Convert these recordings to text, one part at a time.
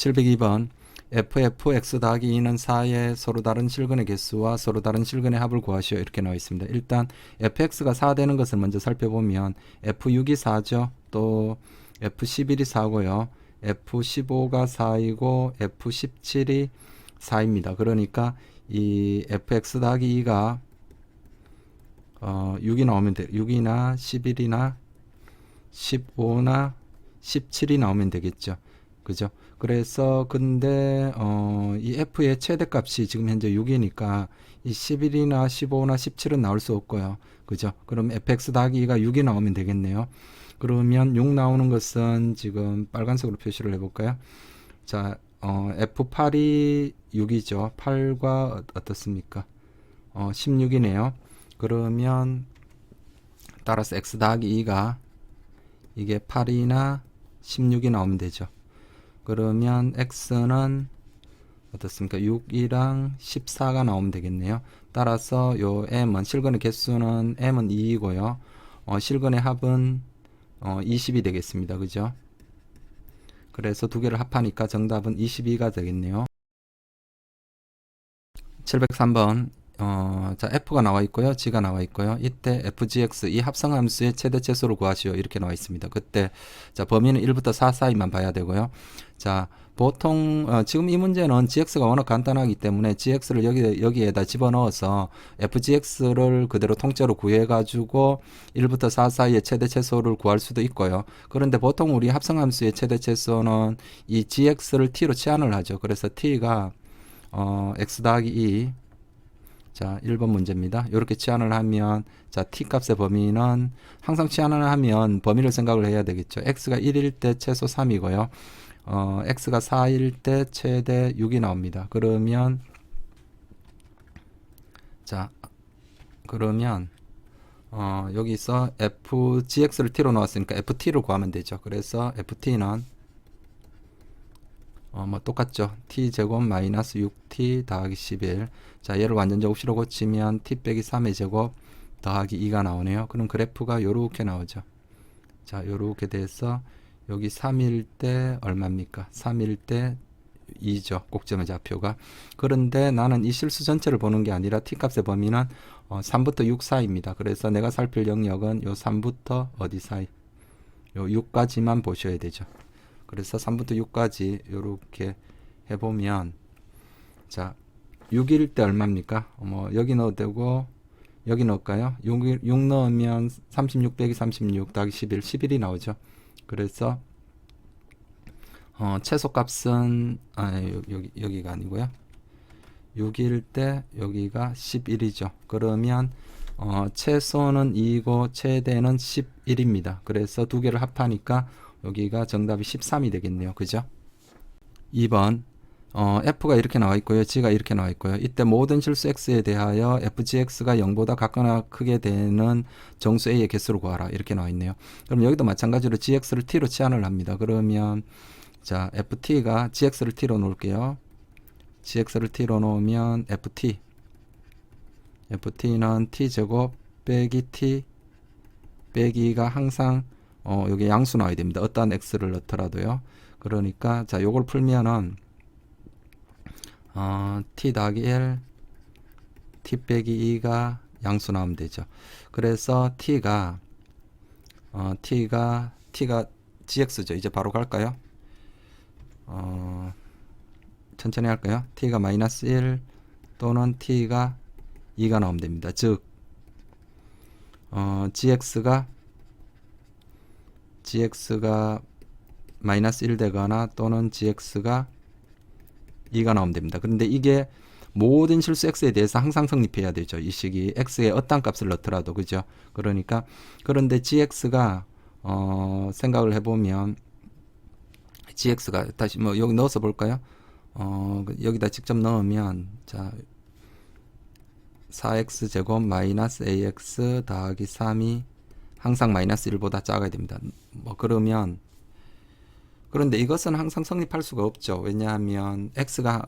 702번 fx 더하기 2는 4의 서로 다른 실근의 개수와 서로 다른 실근의 합을 구하시오. 이렇게 나와 있습니다. 일단 fx가 4 되는 것을 먼저 살펴보면 f6이 4죠. 또 f11이 4고요. f15가 4이고 f17이 4입니다. 그러니까 이 fx 더하기 2가 6이 나오면 돼. 6이나 11이나 15나 17이 나오면 되겠죠. 그죠? 그래서 근데 이 f의 최대값이 지금 현재 6이니까 이 11이나 15나 17은 나올 수 없고요. 그죠? 그럼 fx 더하기 2가 6이 나오면 되겠네요. 그러면 6 나오는 것은 지금 빨간색으로 표시를 해볼까요? 자, f8이 6이죠. 8과 어떻습니까? 16이네요. 그러면 따라서 x 더하기 2가 이게 8이나 16이 나오면 되죠. 그러면 x는 어떻습니까? 6이랑 14가 나오면 되겠네요. 따라서 요 m은 실근의 개수는 m은 2이고요. 실근의 합은 20이 되겠습니다. 그죠? 그래서 두 개를 합하니까 정답은 22가 되겠네요. 703번 자 f가 나와 있고요, g가 나와 있고요. 이때 fgx 이 합성함수의 최대체수를 구하시오 이렇게 나와 있습니다. 그때 자 범위는 1부터 4 사이만 봐야 되고요. 자 보통 지금 이 문제는 gx가 워낙 간단하기 때문에 gx를 여기에다 집어넣어서 fgx를 그대로 통째로 구해 가지고 1부터 4 사이의 최대체수를 구할 수도 있고요. 그런데 보통 우리 합성함수의 최대체수는 이 gx를 t로 치환을 하죠. 그래서 t가 x 더하기 2 자 1번 문제입니다. 이렇게 치환을 하면 자 t 값의 범위는 항상 치환을 하면 범위를 생각을 해야 되겠죠. x가 1일 때 최소 3이고요. x가 4일 때 최대 6이 나옵니다. 그러면 자 그러면 여기서 fgx를 t로 넣었으니까 ft를 구하면 되죠. 그래서 ft는 뭐 똑같죠. t제곱 마이너스 6t 더하기 11. 자 얘를 완전제곱식으로 고치면 t 빼기 3의 제곱 더하기 2가 나오네요. 그럼 그래프가 요렇게 나오죠. 자 요렇게 돼서 여기 3일 때 얼마입니까? 3일 때 2죠. 꼭점의 좌표가. 그런데 나는 이 실수 전체를 보는 게 아니라 t값의 범위는 3부터 6 사이입니다. 그래서 내가 살필 영역은 요 3부터 어디 사이? 요 6까지만 보셔야 되죠. 그래서 3부터 6까지 이렇게 해보면 자 6일 때 얼마입니까? 여기 넣어도 되고 여기 넣을까요? 6 넣으면 36 빼기 36 더하기 11 11이 나오죠. 그래서 최소값은 여기가 아니고요. 6일 때 여기가 11이죠. 그러면 최소는 2이고 최대는 11입니다. 그래서 두 개를 합하니까 여기가 정답이 13이 되겠네요. 그죠? 2번 f가 이렇게 나와 있고요. g가 이렇게 나와 있고요. 이때 모든 실수 x에 대하여 fgx가 0보다 같거나 크게 되는 정수 a의 개수를 구하라. 이렇게 나와 있네요. 그럼 여기도 마찬가지로 gx를 t로 치환을 합니다. 그러면 자 ft가 gx를 t로 놓을게요. gx를 t로 놓으면 ft는 t제곱 빼기 t 빼기가 항상 여기 양수 나와야 됩니다. 어떠한 x를 넣더라도요. 그러니까 자 요걸 풀면은 t 더하기 1 t 빼기 2가 양수 나오면 되죠. 그래서 t가 gx죠. 이제 바로 갈까요? 천천히 할까요? t가 마이너스 1 또는 t가 2가 나오면 됩니다. 즉 gx가 마이너스 1 되거나 또는 gx가 2가 나오면 됩니다. 그런데 이게 모든 실수 x에 대해서 항상 성립해야 되죠. 이 식이 x에 어떤 값을 넣더라도 그죠. 그러니까 그런데 gx가 생각을 해보면 gx가 다시 뭐 여기 넣어서 볼까요? 여기다 직접 넣으면 자 4x제곱 마이너스 ax 더하기 3이 항상 마이너스 1보다 작아야 됩니다. 뭐 그러면 그런데 이것은 항상 성립할 수가 없죠. 왜냐하면 x가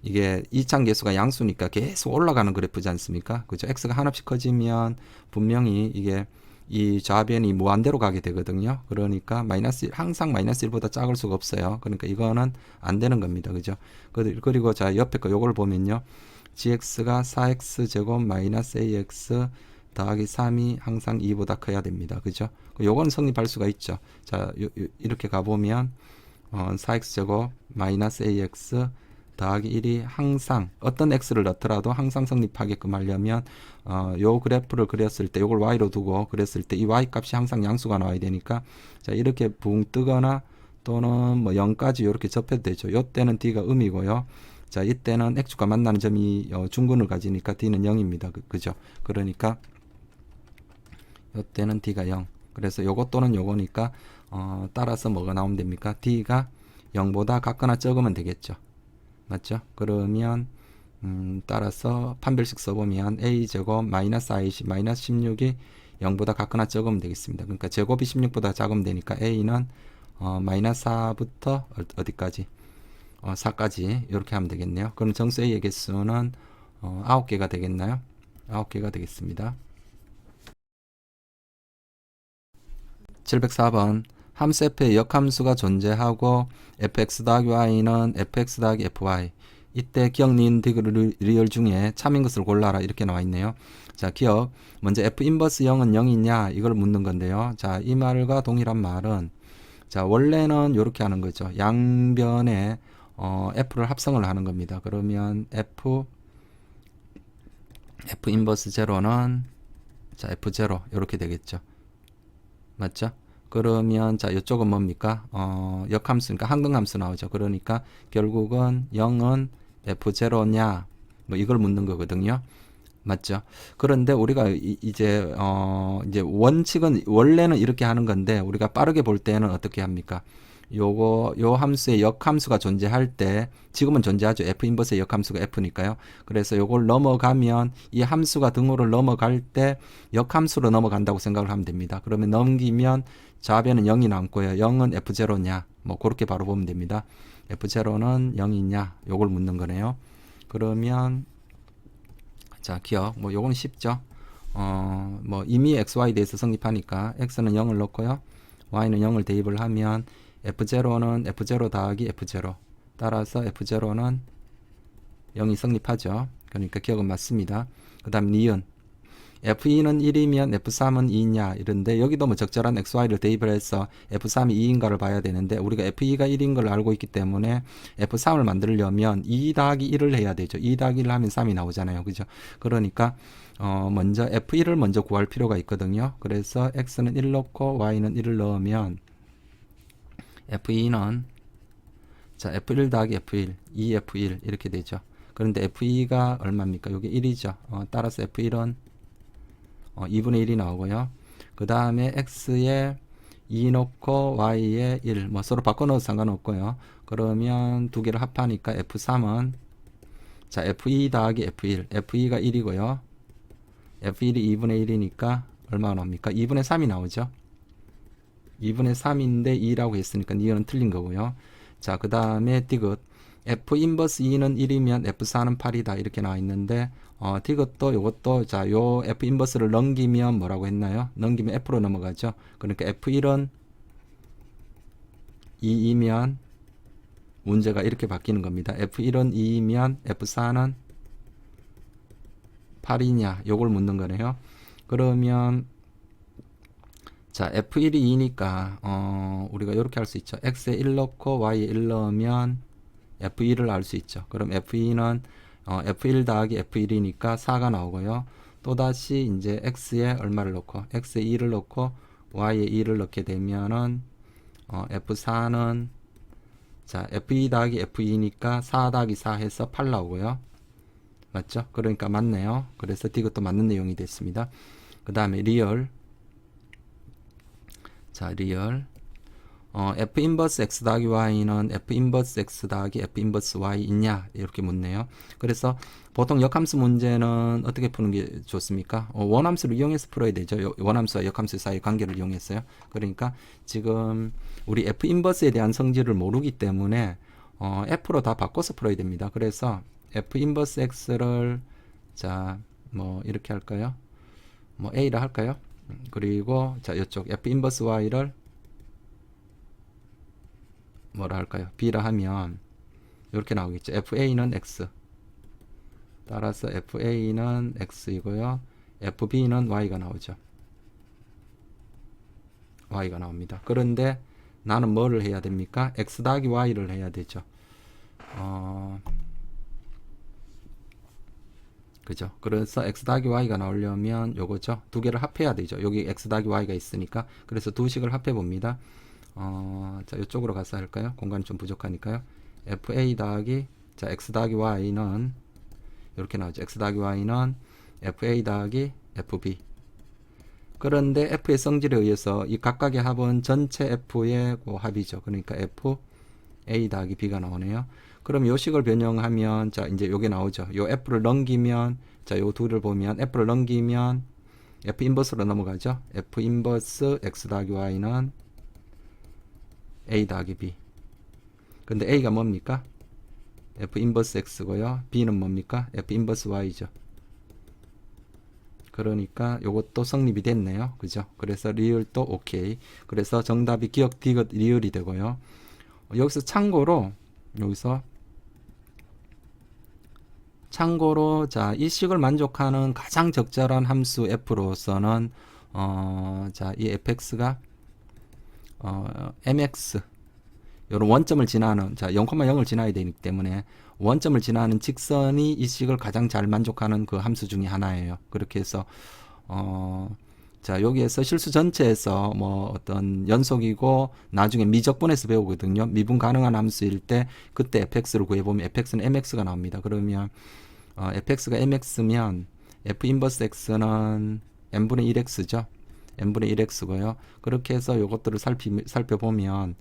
이게 이차계수가 양수니까 계속 올라가는 그래프지 않습니까? 그죠? x가 한없이 커지면 분명히 이게 이 좌변이 무한대로 가게 되거든요. 그러니까 항상 마이너스 1보다 작을 수가 없어요. 그러니까 이거는 안 되는 겁니다. 그죠? 그리고 자, 옆에 거 요걸 보면요. gx가 4x 제곱 마이너스 ax 더하기 3이 항상 2보다 커야 됩니다. 그죠? 요건 성립할 수가 있죠. 자, 이렇게 가보면 4x 제곱 마이너스 ax 더하기 1이 항상 어떤 x를 넣더라도 항상 성립하게끔 하려면 요 그래프를 그렸을 때 요걸 y로 두고 그렸을 때 이 y 값이 항상 양수가 나와야 되니까 자, 이렇게 붕 뜨거나 또는 뭐 0까지 이렇게 접해도 되죠. 요 때는 d가 음이고요. 자, 이때는 x축과 만나는 점이 중근을 가지니까 d는 0입니다. 그죠? 그러니까 요 때는 d가 0. 그래서 요거 또는 요거니까 따라서 뭐가 나오면 됩니까? d가 0보다 같거나 적으면 되겠죠. 맞죠? 그러면 따라서 판별식 써보면 a제곱 마이너스 ic 마이너스 16이 0보다 같거나 적으면 되겠습니다. 그러니까 제곱이 16보다 작으면 되니까 a는 마이너스 4부터 어디까지? 4까지 이렇게 하면 되겠네요. 그럼 정수 a의 개수는 9개가 되겠나요? 9개가 되겠습니다. 704번 함수 f의 역함수가 존재하고 fx 더하기 y는 fx 더하기 fy 이때 기억 니은 디귿 리얼 중에 참인 것을 골라라 이렇게 나와 있네요. 자, 기억 먼저 f 인버스 0은 0이냐 이걸 묻는 건데요. 자, 이 말과 동일한 말은 자, 원래는 이렇게 하는 거죠. 양변에 f를 합성을 하는 겁니다. 그러면 f 인버스 제로는 자, f0 이렇게 되겠죠. 맞죠? 그러면 자, 이쪽은 뭡니까? 역함수니까 항등함수 나오죠. 그러니까 결국은 0은 f0냐 뭐 이걸 묻는 거거든요. 맞죠? 그런데 우리가 이제 원칙은 원래는 이렇게 하는 건데 우리가 빠르게 볼 때는 어떻게 합니까? 요 함수의 역함수가 존재할 때 지금은 존재하죠. f 인버스의 역함수가 f니까요. 그래서 요걸 넘어가면 이 함수가 등호를 넘어갈 때 역함수로 넘어간다고 생각을 하면 됩니다. 그러면 넘기면 좌변은 0이 남고요. 0은 f0냐 뭐 그렇게 바로 보면 됩니다. f0는 0이냐 요걸 묻는 거네요. 그러면 자, 기억 뭐 요건 쉽죠. 뭐 이미 xy 대해서 성립하니까 x는 0을 넣고요. y는 0을 대입을 하면 f0는 f0 더하기 f0 따라서 f0는 0이 성립하죠. 그러니까 기억은 맞습니다. 그 다음 니은 f2는 1이면 f3은 2냐 이런데 여기도 뭐 적절한 xy를 대입을 해서 f3이 2인가를 봐야 되는데 우리가 f2가 1인 걸 알고 있기 때문에 f3을 만들려면 2 더하기 1을 해야 되죠. 2 더하기 1을 하면 3이 나오잖아요. 그죠? 그러니까 먼저 f1을 먼저 구할 필요가 있거든요. 그래서 x는 1 넣고 y는 1을 넣으면 f2는 자, f1 더하기 f1, 2f1 이렇게 되죠. 그런데 f2가 얼마입니까? 이게 1이죠. 따라서 f1은 2분의 1이 나오고요. 그 다음에 x에 2 넣고 y에 1, 뭐 서로 바꿔 넣어도 상관없고요. 그러면 두 개를 합하니까 f3은 자, f2 더하기 f1, f2가 1이고요. f1이 2분의 1이니까 얼마가 나옵니까? 2분의 3이 나오죠. 2분의 3인데 2라고 했으니까 이거는 틀린 거고요. 자, 그 다음에 디귿 f 인버스 2는 1이면 f4는 8이다 이렇게 나와 있는데 디귿도 요것도 자, 요 f 인버스를 넘기면 뭐라고 했나요? 넘기면 f로 넘어가죠. 그러니까 f1은 2이면 문제가 이렇게 바뀌는 겁니다. f1은 2이면 f4는 8이냐 요걸 묻는 거네요. 그러면 자, f1이 2니까 우리가 이렇게 할 수 있죠. x에 1 넣고 y에 1 넣으면 f1을 알 수 있죠. 그럼 f2는 f1 더하기 f1이니까 4가 나오고요. 또다시 이제 x에 얼마를 넣고 x에 2를 넣고 y에 2를 넣게 되면은 f4는 자, f2 더하기 f2니까 4 더하기 4 해서 8 나오고요. 맞죠? 그러니까 맞네요. 그래서 이것도 맞는 내용이 됐습니다. 그 다음에 리얼 자, 리얼 f 인버스 x 더하기 y는 f 인버스 x 더하기 f 인버스 y 있냐 이렇게 묻네요. 그래서 보통 역함수 문제는 어떻게 푸는 게 좋습니까? 원함수를 이용해서 풀어야 되죠. 원함수와 역함수 사이의 관계를 이용해서요. 그러니까 지금 우리 f 인버스에 대한 성질을 모르기 때문에 f로 다 바꿔서 풀어야 됩니다. 그래서 f 인버스 x를 자, 뭐 이렇게 할까요? 뭐 a라 할까요? 그리고 자 이쪽 f 인버스 y를 뭐라 할까요? b라 하면 이렇게 나오겠죠. fa는 x 따라서 fa는 x이고요. fb는 y가 나오죠. y가 나옵니다. 그런데 나는 뭐를 해야 됩니까? x 더하기 y를 해야 되죠. 그죠? 그래서 x 더하기 y가 나오려면 요거죠. 두 개를 합해야 되죠. 여기 x 더하기 y가 있으니까. 그래서 두 식을 합해 봅니다. 자, 이쪽으로 가서 할까요? 공간이 좀 부족하니까요. fa 더하기 자, x 더하기 y는 이렇게 나오죠. x 더하기 y는 fa 더하기 fb. 그런데 f의 성질에 의해서 이 각각의 합은 전체 f의 그 합이죠. 그러니까 fa 더하기 b가 나오네요. 그럼 요 식을 변형하면 자 이제 요게 나오죠. 요 f를 넘기면 자 요 둘을 보면 f를 넘기면 f 인버스로 넘어가죠. f 인버스 x 더하기 y는 a 더하기 b. 근데 a가 뭡니까? f 인버스 x고요. b는 뭡니까? f 인버스 y죠. 그러니까 요것도 성립이 됐네요. 그죠? 그래서 리을도 오케이. 그래서 정답이 기억 디귿 리을이 되고요. 여기서 참고로 자, 이 식을 만족하는 가장 적절한 함수 f로서는 자, 이 fx가 mx 요런 원점을 지나는 자, 0,0을 지나야 되기 때문에 원점을 지나는 직선이 이 식을 가장 잘 만족하는 그 함수 중에 하나예요. 그렇게 해서 자, 여기에서 실수 전체에서 뭐 어떤 연속이고 나중에 미적분에서 배우거든요. 미분 가능한 함수일 때 그때 fx를 구해보면 fx는 mx가 나옵니다. 그러면 fx가 mx면 f 인버스 x는 n분의 1x죠. n분의 1x고요. 그렇게 해서 요것들을 살펴보면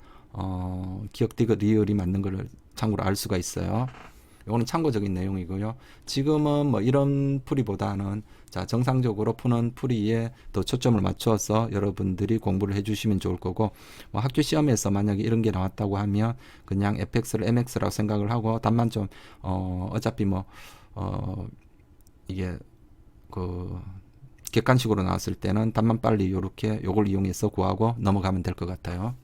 기억 디귿 리을이 맞는 걸 참고로 알 수가 있어요. 이거는 참고적인 내용이고요. 지금은 뭐 이런 풀이보다는 자 정상적으로 푸는 풀이에 더 초점을 맞춰서 여러분들이 공부를 해주시면 좋을 거고 뭐 학교 시험에서 만약에 이런 게 나왔다고 하면 그냥 fx를 mx라고 생각을 하고 답만 좀 어차피 뭐 이게 그 객관식으로 나왔을 때는 답만 빨리 요렇게 요걸 이용해서 구하고 넘어가면 될 것 같아요.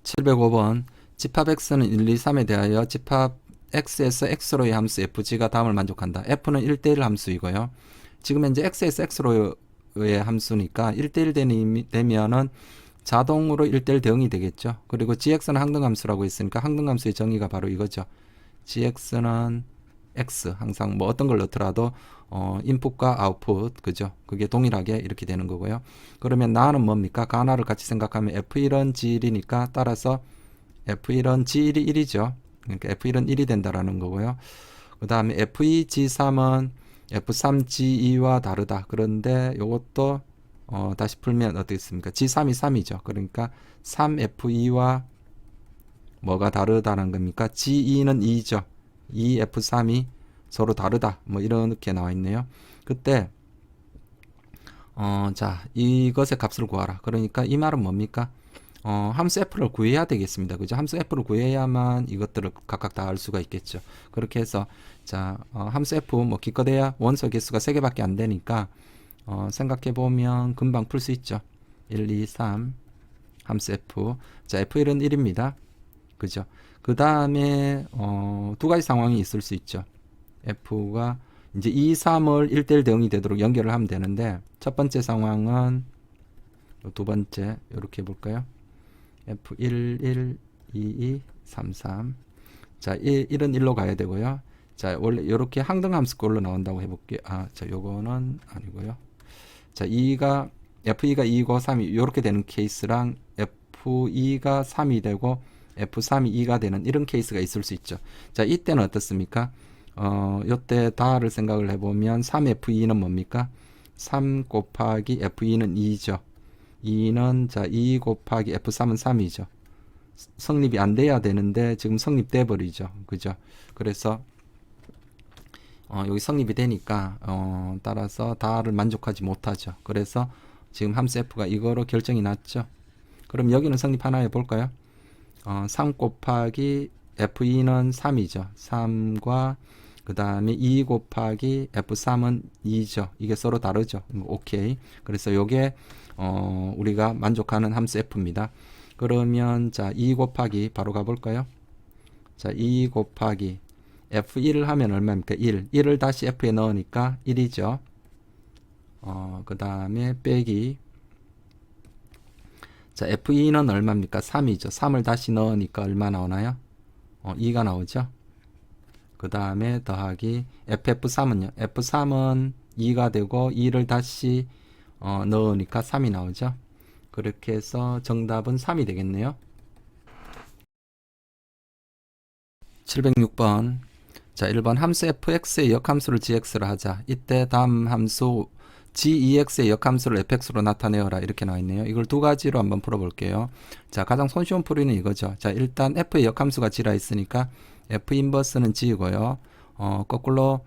705번 집합 x는 1, 2, 3에 대하여 집합 x에서 x로의 함수 fg가 다음을 만족한다. f는 1대1 함수이고요. 지금 현재 x에서 x로의 함수니까 1대1 되면은 자동으로 1대1 대응이 되겠죠. 그리고 gx는 항등함수라고 했으니까 항등함수의 정의가 바로 이거죠. gx는 x 항상 뭐 어떤 걸 넣더라도 인풋과 아웃풋 그죠? 그게 동일하게 이렇게 되는 거고요. 그러면 나는 뭡니까? 가나를 같이 생각하면 f1은 g1이니까 따라서 f1은 g1이 1이죠. 그러니까 f1은 1이 된다라는 거고요. 그 다음에 f2 g3은 f3 g2와 다르다. 그런데 이것도 다시 풀면 어떻게 있습니까? g3이 3이죠. 그러니까 3f2와 뭐가 다르다는 겁니까? g2는 2죠. 2f3이 서로 다르다. 뭐 이렇게 나와 있네요. 그때 자 이것의 값을 구하라. 그러니까 이 말은 뭡니까? 함수 f를 구해야 되겠습니다. 그죠? 함수 f를 구해야만 이것들을 각각 다 알 수가 있겠죠. 그렇게 해서 자 함수 f 뭐 기껏해야 원소 개수가 3개밖에 안 되니까 생각해 보면 금방 풀 수 있죠. 1, 2, 3 함수 f 자 f1은 1입니다. 그죠? 그 다음에 두 가지 상황이 있을 수 있죠. f가 이제 2, 3을 1대1 대응이 되도록 연결을 하면 되는데 첫 번째 상황은 두 번째 이렇게 해볼까요? f1, 1, 2, 2, 3, 3 자, 1은 1로 가야 되고요. 자, 원래 이렇게 항등함수꼴로 나온다고 해볼게요. 자, 요거는 아니고요. 자, F가 2고 3이 이렇게 되는 케이스랑 F2가 3이 되고 F3이 2가 되는 이런 케이스가 있을 수 있죠. 자, 이때는 어떻습니까? 요때 다를 생각을 해보면 3F2는 뭡니까? 3 곱하기 F2는 2죠. 2는 자, 2 곱하기 F3은 3이죠. 성립이 안 돼야 되는데 지금 성립돼 버리죠. 그죠? 그래서 여기 성립이 되니까 따라서 다를 만족하지 못하죠. 그래서 지금 함수 f가 이거로 결정이 났죠. 그럼 여기는 성립하나요? 볼까요? 3 곱하기 f2는 3이죠. 3과 그 다음에 2 곱하기 F3은 2죠. 이게 서로 다르죠. 오케이. 그래서 요게 우리가 만족하는 함수 F입니다. 그러면 자, 2 곱하기 바로 가볼까요? 자, 2 곱하기 F1을 하면 얼마입니까? 1. 1을 다시 F에 넣으니까 1이죠. 그 다음에 빼기. 자, F2는 얼마입니까? 3이죠. 3을 다시 넣으니까 얼마 나오나요? 2가 나오죠. 그 다음에 더하기 FF3은요. F3은 2가 되고 2를 다시 넣으니까 3이 나오죠. 그렇게 해서 정답은 3이 되겠네요. 706번. 자, 1번 함수 fx의 역함수를 gx로 하자. 이때 다음 함수 gex의 역함수를 fx로 나타내어라. 이렇게 나와 있네요. 이걸 두 가지로 한번 풀어볼게요. 자, 가장 손쉬운 풀이는 이거죠. 자, 일단 f의 역함수가 g라 있으니까 f 인버스는 g이고요. 거꾸로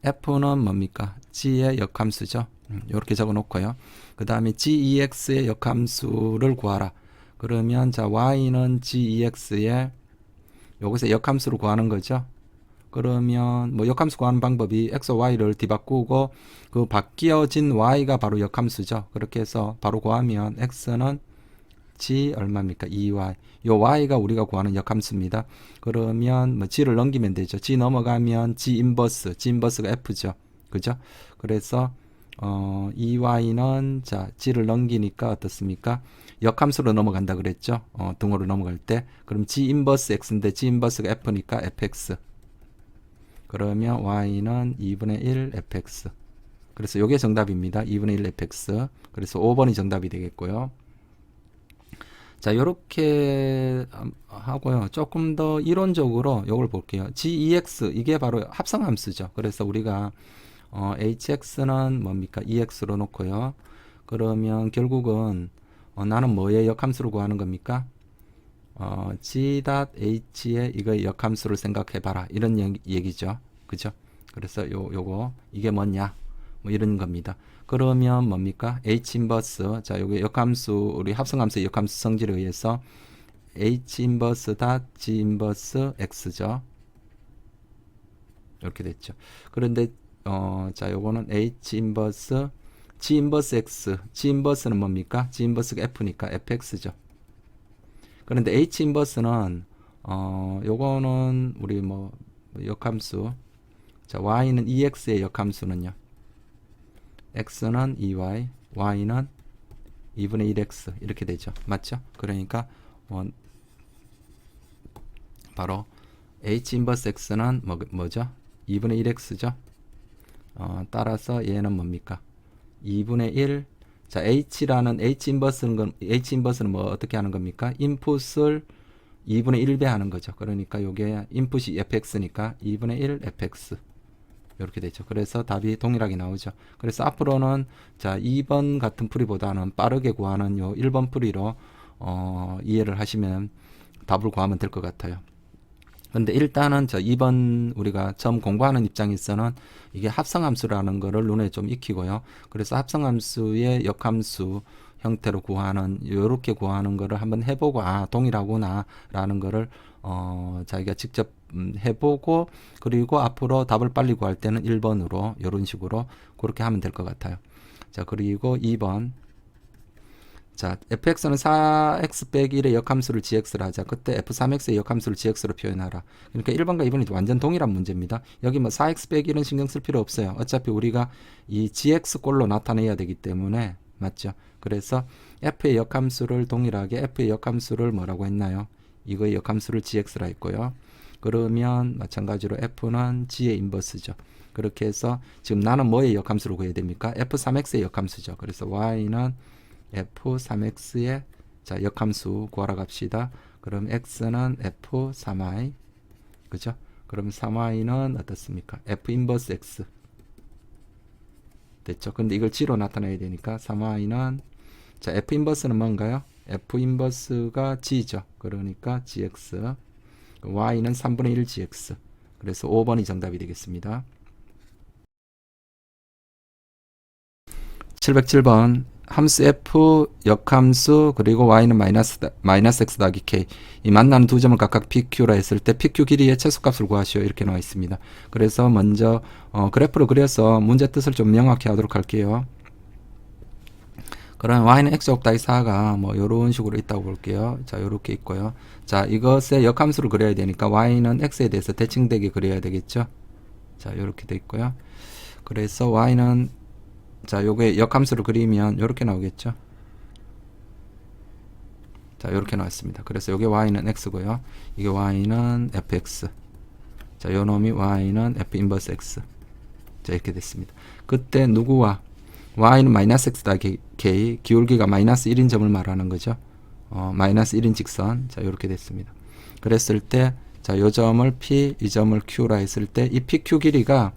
f는 뭡니까? g의 역함수죠. 이렇게 적어 놓고요. 그 다음에 gex의 역함수를 구하라. 그러면 자, y는 gex의 여기서 역함수를 구하는 거죠. 그러면 뭐 역함수 구하는 방법이 x와 y를 뒤바꾸고 그 바뀌어진 y가 바로 역함수죠. 그렇게 해서 바로 구하면 x는 g 얼마입니까? 2y. 요 y가 우리가 구하는 역함수입니다. 그러면 뭐 g를 넘기면 되죠. g 넘어가면 g 인버스가 f죠. 그죠? 그래서 2y는 자, g를 넘기니까 어떻습니까? 역함수로 넘어간다 그랬죠. 등호로 넘어갈 때. 그럼 g 인버스 x인데 g 인버스가 f니까 fx. 그러면 y는 2분의 1 fx. 그래서 요게 정답입니다. 2분의 1 fx. 그래서 5번이 정답이 되겠고요. 자, 요렇게 하고요. 조금 더 이론적으로 요걸 볼게요. gex 이게 바로 합성함수죠. 그래서 우리가 hx는 뭡니까? ex로 놓고요. 그러면 결국은 나는 뭐의 역함수를 구하는 겁니까? g.h의 이거 역함수를 생각해봐라. 이런 얘기죠. 그죠? 그래서 요거 이게 뭐냐? 뭐 이런 겁니다. 그러면 뭡니까? h 인버스. 자, 요게 역함수 우리 합성함수의 역함수 성질에 의해서 h 인버스 닷 g 인버스 x죠. 이렇게 됐죠. 그런데 자, 요거는 h 인버스 g 인버스 x. g 인버스는 뭡니까? g 인버스가 f니까 fx죠. 그런데 h 인버스는 요거는 우리 뭐 역함수. 자, y는 ex의 역함수는요. x는 2y, y는 2분의 1x 이렇게 되죠. 맞죠? 그러니까 바로 h 인버스 x는 뭐죠? 2분의 1x죠. 따라서 얘는 뭡니까? 2분의 1. 자, h라는 h 인버스는 뭐 어떻게 하는 겁니까? 인풋을 2분의 1배 하는 거죠. 그러니까 요게 인풋이 fx니까 2분의 1 fx. 이렇게 되죠. 그래서 답이 동일하게 나오죠. 그래서 앞으로는 자, 2번 같은 풀이보다는 빠르게 구하는 요 1번 풀이로 이해를 하시면 답을 구하면 될 것 같아요. 근데 일단은 저 2번 우리가 처음 공부하는 입장에서는 이게 합성함수라는 거를 눈에 좀 익히고요. 그래서 합성함수의 역함수 형태로 구하는 요렇게 구하는 거를 한번 해보고 동일하구나 라는 거를 자기가 직접 해보고 그리고 앞으로 답을 빨리 구할 때는 1번으로 이런 식으로 그렇게 하면 될 것 같아요. 자, 그리고 2번. 자, fx는 4x 빼기 1의 역함수를 gx로 하자. 그때 f3x의 역함수를 gx로 표현하라. 그러니까 1번과 2번이 완전 동일한 문제입니다. 여기 뭐 4x 빼기 1은 신경 쓸 필요 없어요. 어차피 우리가 이 gx꼴로 나타내야 되기 때문에 맞죠? 그래서 f의 역함수를 동일하게 f의 역함수를 뭐라고 했나요? 이거의 역함수를 gx라 했고요. 그러면 마찬가지로 f는 g의 인버스죠. 그렇게 해서 지금 나는 뭐의 역함수를 구해야 됩니까? f3x의 역함수죠. 그래서 y는 f3x의 자, 역함수 구하러 갑시다. 그럼 x는 f3y 그죠? 그럼 3y는 어떻습니까? f 인버스 x 됐죠? 근데 이걸 g로 나타내야 되니까 3y는 자, f 인버스는 뭔가요? f 인버스가 g죠. 그러니까 gx y는 3분의 1 gx 그래서 5번이 정답이 되겠습니다. 707번 함수 f 역함수 그리고 y는 마이너스 x 더하기 k 이 만나는 두 점을 각각 pq라 했을 때 pq 길이의 최소값을 구하시오 이렇게 나와 있습니다. 그래서 먼저 그래프를 그려서 문제 뜻을 좀 명확히 하도록 할게요. 그럼 y는 x 곱하기 4가 뭐 요런 식으로 있다고 볼게요. 자 요렇게 있고요. 자 이것의 역함수를 그려야 되니까 y는 x에 대해서 대칭되게 그려야 되겠죠. 자 요렇게 돼 있고요. 그래서 y는 자 요게 역함수를 그리면 요렇게 나오겠죠. 자 요렇게 나왔습니다. 그래서 요게 y는 x고요. 이게 y는 fx. 자 요놈이 y는 f 인버스 x. 자 이렇게 됐습니다. 그때 누구와 y는 마이너스 x 더하기 k 기울기가 마이너스 1인 점을 말하는 거죠. 마이너스 1인 직선. 자 요렇게 됐습니다. 그랬을 때 자 요 점을 p 이 점을 q라 했을 때 이 pq 길이가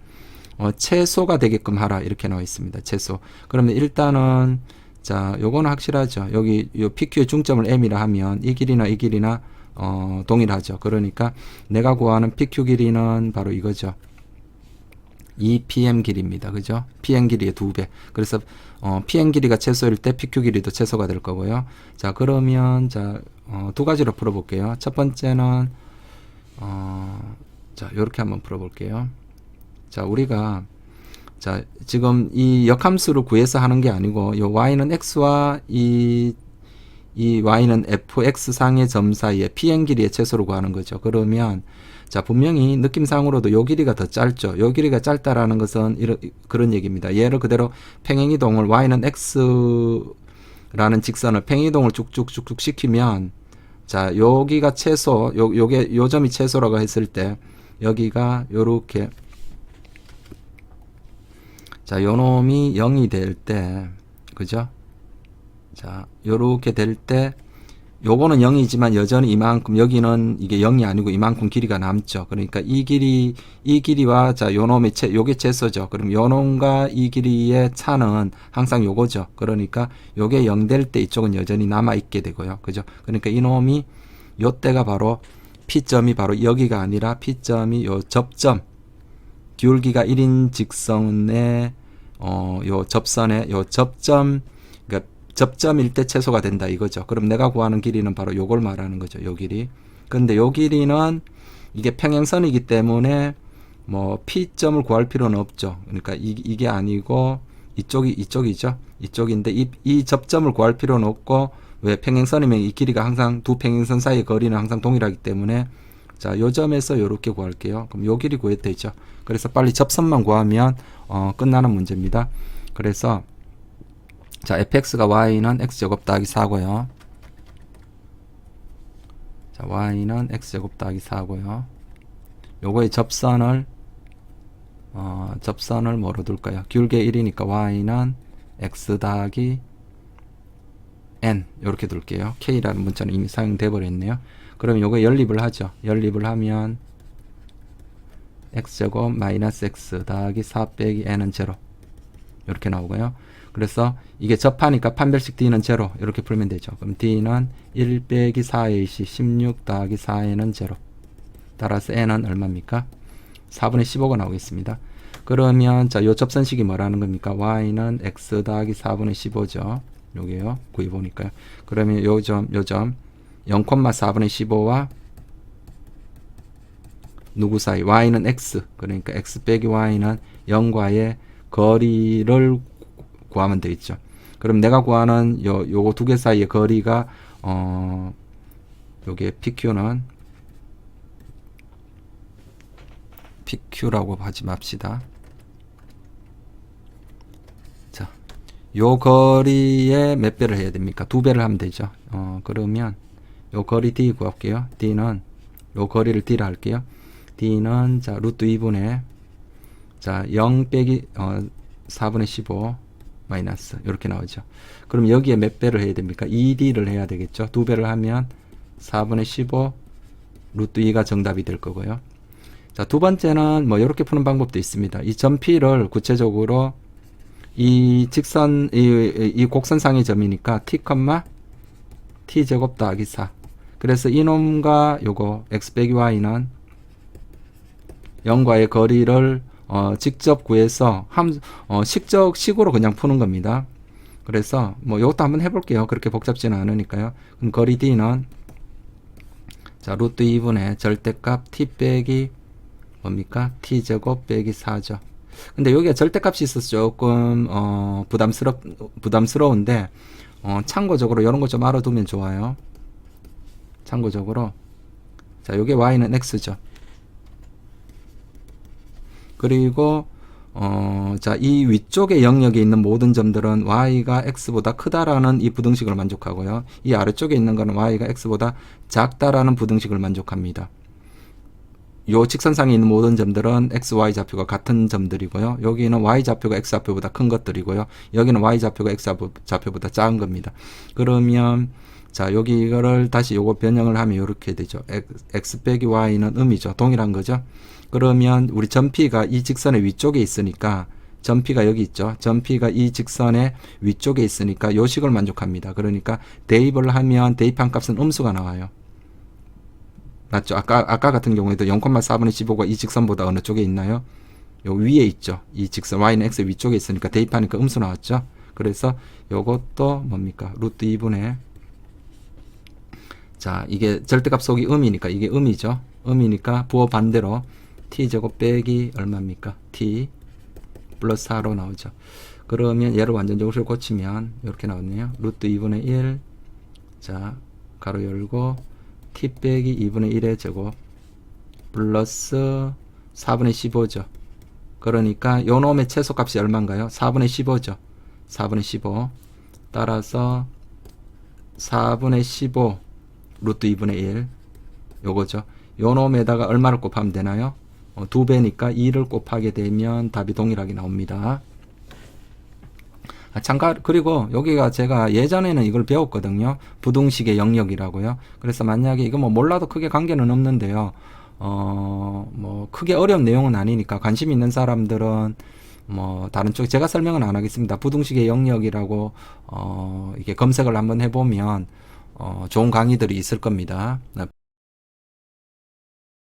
최소가 되게끔 하라 이렇게 나와 있습니다. 최소. 그러면 일단은 자 요거는 확실하죠. 여기 요 PQ의 중점을 M이라 하면 이 길이나 동일하죠. 그러니까 내가 구하는 PQ 길이는 바로 이거죠. 2PM 길이입니다. 그죠? PM 길이의 2배. 그래서 PM 길이가 최소일 때 PQ 길이도 최소가 될 거고요. 자 그러면 자 두 가지로 풀어볼게요. 첫 번째는 자 요렇게 한번 풀어볼게요. 자 우리가 자 지금 이 역함수를 구해서 하는 게 아니고 요 y는 x와 이 y는 fx 상의 점 사이에 pn 길이의 최소를 구하는 거죠. 그러면 자 분명히 느낌상으로도 요 길이가 더 짧죠. 요 길이가 짧다라는 것은 그런 얘기입니다. 얘를 그대로 평행이동을 y는 x라는 직선을 평행이동을 쭉쭉쭉쭉 시키면 자 여기가 최소 요게 요 점이 최소라고 했을 때 여기가 요렇게 자, 요놈이 0이 될 때, 그죠? 자, 요렇게 될 때, 요거는 0이지만 여전히 이만큼, 여기는 이게 0이 아니고 이만큼 길이가 남죠. 그러니까 이 길이와, 자, 요놈의 요게 최소죠. 그럼 요놈과 이 길이의 차는 항상 요거죠. 그러니까 요게 0 될 때 이쪽은 여전히 남아있게 되고요. 그죠? 그러니까 이놈이, 요때가 바로, P점이 바로 여기가 아니라 P점이 요 접점, 기울기가 1인 직선의 요 접선의 요 접점 그러니까 접점일 때 최소가 된다 이거죠. 그럼 내가 구하는 길이는 바로 요걸 말하는 거죠. 요 길이. 근데 요 길이는 이게 평행선이기 때문에 뭐 P점을 구할 필요는 없죠. 그러니까 이게 아니고 이쪽이죠. 이쪽인데 이 접점을 구할 필요는 없고 왜 평행선이면 이 길이가 항상 두 평행선 사이의 거리는 항상 동일하기 때문에 자, 요 점에서 요렇게 구할게요. 그럼 요 길이 구해야 되죠. 그래서 빨리 접선만 구하면 끝나는 문제입니다. 그래서 자, fx가 y는 x제곱 더하기 4고요. 자, y는 x제곱 더하기 4고요. 요거의 접선을 뭐로 둘까요? 기울기 1이니까 y는 x 더하기 n 요렇게 둘게요. k라는 문자는 이미 사용돼 버렸네요. 그럼 요거 연립을 하죠. 연립을 하면 x제곱 마이너스 x 더하기 4 빼기 n은 제로 이렇게 나오고요. 그래서 이게 접하니까 판별식 d는 제로 이렇게 풀면 되죠. 그럼 d는 1 빼기 4ac 16 더하기 4n은 제로. 따라서 n은 얼마입니까? 4분의 15가 나오겠습니다. 그러면 자, 요 접선식이 뭐라는 겁니까? y는 x 더하기 4분의 15죠. 요게요. 구해보니까요. 그러면 요 점 0,4분의 15와 누구 사이? y는 x. 그러니까 x 빼기 y는 0과의 거리를 구하면 되겠죠. 그럼 내가 구하는 요거 두 개 사이의 거리가 요게 PQ라고 하지 맙시다. 자, 요 거리에 몇 배를 해야 됩니까? 2배를 하면 되죠. 그러면 요 거리 D 구할게요. D는 요 거리를 D라 할게요. D는 자 루트 2분의 자 0 빼기 4분의 15 마이너스 이렇게 나오죠. 그럼 여기에 몇 배를 해야 됩니까? 2D를 해야 되겠죠. 2배를 하면 4분의 15 루트 2가 정답이 될 거고요. 자, 두 번째는 뭐 이렇게 푸는 방법도 있습니다. 이 점 P를 구체적으로 이 직선 이 곡선상의 점이니까 t, t제곱 더하기 4. 그래서 이놈과 요거 x 빼기 y는 0과의 거리를 직접 구해서 식으로 그냥 푸는 겁니다. 그래서 뭐 이것도 한번 해볼게요. 그렇게 복잡지는 않으니까요. 그럼 거리 D는 자 루트 2분의 절대값 t 빼기 뭡니까? t제곱 빼기 4죠. 근데 여기가 절대값이 있어서 조금 부담스러운데 참고적으로 이런 거 좀 알아두면 좋아요. 참고적으로 자 요게 y는 x죠. 그리고 자, 이 위쪽에 영역에 있는 모든 점들은 y가 x보다 크다라는 이 부등식을 만족하고요. 이 아래쪽에 있는 거는 y가 x보다 작다라는 부등식을 만족합니다. 요 직선상에 있는 모든 점들은 x, y 좌표가 같은 점들이고요. 여기는 y 좌표가 x 좌표보다 큰 것들이고요. 여기는 y 좌표가 x 좌표보다 작은 겁니다. 그러면 자 여기 이거를 다시 요거 변형을 하면 이렇게 되죠. x 빼기 y는 음이죠. 동일한 거죠. 그러면 우리 점P가 이 직선의 위쪽에 있으니까 점P가 여기 있죠. 점P가 이 직선의 위쪽에 있으니까 요 식을 만족합니다. 그러니까 대입을 하면 대입한 값은 음수가 나와요. 맞죠? 아까 같은 경우에도 0,4분의 15가 이 직선보다 어느 쪽에 있나요? 요 위에 있죠. 이 직선 y는 x 위쪽에 있으니까 대입하니까 음수 나왔죠. 그래서 요것도 뭡니까? 루트 2분의 자 이게 절대값 속이 음이니까 이게 음이죠. 음이니까 부호 반대로 t제곱 빼기 얼마입니까? t 플러스 4로 나오죠. 그러면 얘를 완전적으로 고치면 이렇게 나오네요. 루트 2분의 1 자 가로 열고 t 빼기 2분의 1의 제곱 플러스 4분의 15죠. 그러니까 요 놈의 최소값이 얼마인가요? 4분의 15죠. 4분의 15 따라서 4분의 15 루트 2분의 1 요거죠. 요 놈에다가 얼마를 곱하면 되나요? 2배니까 2를 곱하게 되면 답이 동일하게 나옵니다. 그리고 여기가 제가 예전에는 이걸 배웠거든요. 부등식의 영역이라고요. 그래서 만약에 이거 뭐 몰라도 크게 관계는 없는데요. 뭐 크게 어려운 내용은 아니니까 관심 있는 사람들은 뭐 다른 쪽 제가 설명은 안 하겠습니다. 부등식의 영역이라고 이게 검색을 한번 해보면 좋은 강의들이 있을 겁니다.